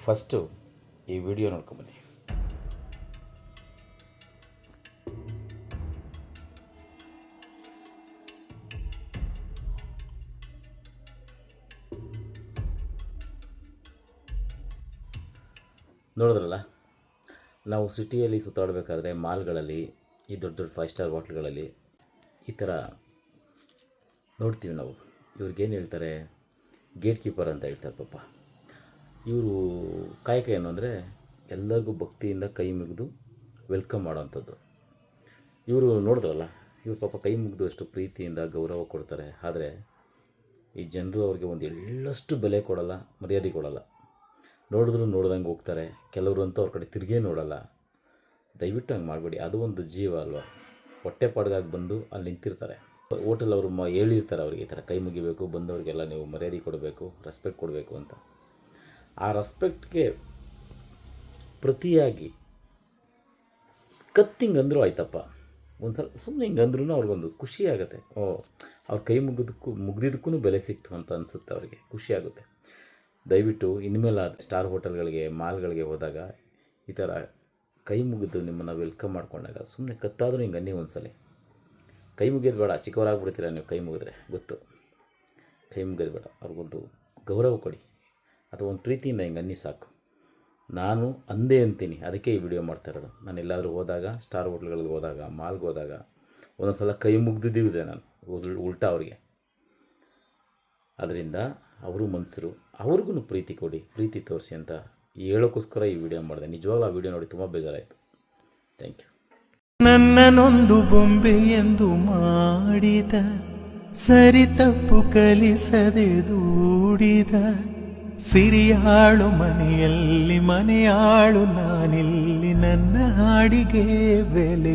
First ಈ video ನೋಡ್ಕೊಂಬನ್ನಿ. ನೋಡಿದ್ರಲ್ಲ, ನಾವು ಸಿಟಿಯಲ್ಲಿ ಸುತ್ತಾಡಬೇಕಾದ್ರೆ ಮಾಲ್ಗಳಲ್ಲಿ, ಈ ದೊಡ್ಡ ದೊಡ್ಡ 5 ಸ್ಟಾರ್ ಹೋಟ್ಲ್ಗಳಲ್ಲಿ ಈ ಥರ ನೋಡ್ತೀವಿ ನಾವು. ಇವ್ರಿಗೇನು ಹೇಳ್ತಾರೆ, ಗೇಟ್ ಕೀಪರ್ ಅಂತ ಹೇಳ್ತಾರೆ ಪಾಪ. ಇವರು ಕಾಯಕ ಏನು ಅಂದರೆ ಎಲ್ಲರಿಗೂ ಭಕ್ತಿಯಿಂದ ಕೈ ಮುಗಿದು ವೆಲ್ಕಮ್ ಮಾಡೋವಂಥದ್ದು. ಇವರು ನೋಡಿದ್ರಲ್ಲ, ಇವರು ಪಾಪ ಕೈ ಮುಗಿದು ಅಷ್ಟು ಪ್ರೀತಿಯಿಂದ ಗೌರವ ಕೊಡ್ತಾರೆ. ಆದರೆ ಈ ಜನರು ಅವ್ರಿಗೆ ಒಂದು ಎಳ್ಳಷ್ಟು ಬೆಲೆ ಕೊಡಲ್ಲ, ಮರ್ಯಾದೆ ಕೊಡಲ್ಲ. ನೋಡಿದ್ರು ನೋಡ್ದಂಗೆ ಹೋಗ್ತಾರೆ. ಕೆಲವರು ಅಂತೂ ಅವ್ರ ಕಡೆ ತಿರುಗೇ ನೋಡಲ್ಲ. ದಯವಿಟ್ಟು ಹಂಗೆ ಮಾಡಬೇಡಿ. ಅದು ಒಂದು ಜೀವ ಅಲ್ವಾ. ಹೊಟ್ಟೆ ಪಾಡ್ಗಾಗಿ ಬಂದು ಅಲ್ಲಿ ನಿಂತಿರ್ತಾರೆ. ಹೋಟೆಲ್ ಅವರು ಹೇಳಿರ್ತಾರೆ ಅವ್ರಿಗೆ, ಈ ಥರ ಕೈ ಮುಗಿಬೇಕು, ಬಂದವ್ರಿಗೆಲ್ಲ ನೀವು ಮರ್ಯಾದೆ ಕೊಡಬೇಕು, ರೆಸ್ಪೆಕ್ಟ್ ಕೊಡಬೇಕು ಅಂತ. ಆ ರೆಸ್ಪೆಕ್ಟ್ಗೆ ಪ್ರತಿಯಾಗಿ ಕತ್ತಿಂಗ್ ಅಂದರೂ ಆಯ್ತಪ್ಪ, ಒಂದು ಸಲ ಸುಮ್ಮನೆ ಹಿಂಗೆ ಅಂದ್ರೂ ಅವ್ರಿಗೊಂದು ಖುಷಿ ಆಗುತ್ತೆ. ಅವ್ರ ಕೈ ಮುಗಿದಿದ್ದಕ್ಕೂ ಬೆಲೆ ಸಿಕ್ತು ಅಂತ ಅನಿಸುತ್ತೆ ಅವ್ರಿಗೆ, ಖುಷಿ ಆಗುತ್ತೆ. ದಯವಿಟ್ಟು ಇನ್ಮೇಲೆ ಸ್ಟಾರ್ ಹೋಟೆಲ್ಗಳಿಗೆ, ಮಾಲ್ಗಳಿಗೆ ಹೋದಾಗ ಈ ಥರ ಕೈ ಮುಗಿದು ನಿಮ್ಮನ್ನು ವೆಲ್ಕಮ್ ಮಾಡ್ಕೊಂಡಾಗ ಸುಮ್ಮನೆ ಕತ್ತಾದರೂ ಹಿಂಗೆ ಅನ್ನಿ ಒಂದು ಸಲ. ಕೈ ಮುಗಿಯೋದು ಬೇಡ, ಚಿಕ್ಕವರಾಗ್ಬಿಡ್ತೀರ ನೀವು ಕೈ ಮುಗಿದ್ರೆ, ಗೊತ್ತು. ಕೈ ಮುಗಿಯೋದು ಬೇಡ, ಅವ್ರಿಗೊಂದು ಗೌರವ ಕೊಡಿ ಅಥವಾ ಒಂದು ಪ್ರೀತಿಯಿಂದ ಹಿಂಗೆ ಅನ್ನಿ ಸಾಕು. ನಾನು ಅಂದೇ ಅಂತೀನಿ, ಅದಕ್ಕೆ ಈ ವಿಡಿಯೋ ಮಾಡ್ತಾ ಇರೋದು. ನಾನು ಎಲ್ಲಾದರೂ ಹೋದಾಗ, ಸ್ಟಾರ್ ಹೋಟ್ಲ್ಗಳಿಗೆ ಹೋದಾಗ, ಮಾಲ್ಗೆ ಹೋದಾಗ ಒಂದೊಂದು ಸಲ ಕೈ ಮುಗ್ದಿದ್ದಿದೆ ನಾನು ಉಲ್ಟಾ ಅವ್ರಿಗೆ. ಅದರಿಂದ ಅವರು ಮನುಷ್ಯರು, ಅವ್ರಿಗೂ ಪ್ರೀತಿ ಕೊಡಿ, ಪ್ರೀತಿ ತೋರಿಸಿ ಅಂತ ಹೇಳೋಕ್ಕೋಸ್ಕರ ಈ ವಿಡಿಯೋ ಮಾಡಿದೆ. ನಿಜವಾಗ್ಲೂ ಆ ವಿಡಿಯೋ ನೋಡಿ ತುಂಬ ಬೇಜಾರಾಯಿತು. Thank you. ನನ್ನನೊಂದು ಬೊಂಬೆ ಎಂದು ಮಾಡಿದ, ಸರಿ ತಪ್ಪು ಕಲಿಸದೆ ದೂಡಿದ, ಸಿರಿಯಾಳು ಮನೆಯಲ್ಲಿ ಮನೆಯಾಳು ನಾನಿಲ್ಲಿ, ನನ್ನ ಹಾಡಿಗೆ ಬೆಲೆ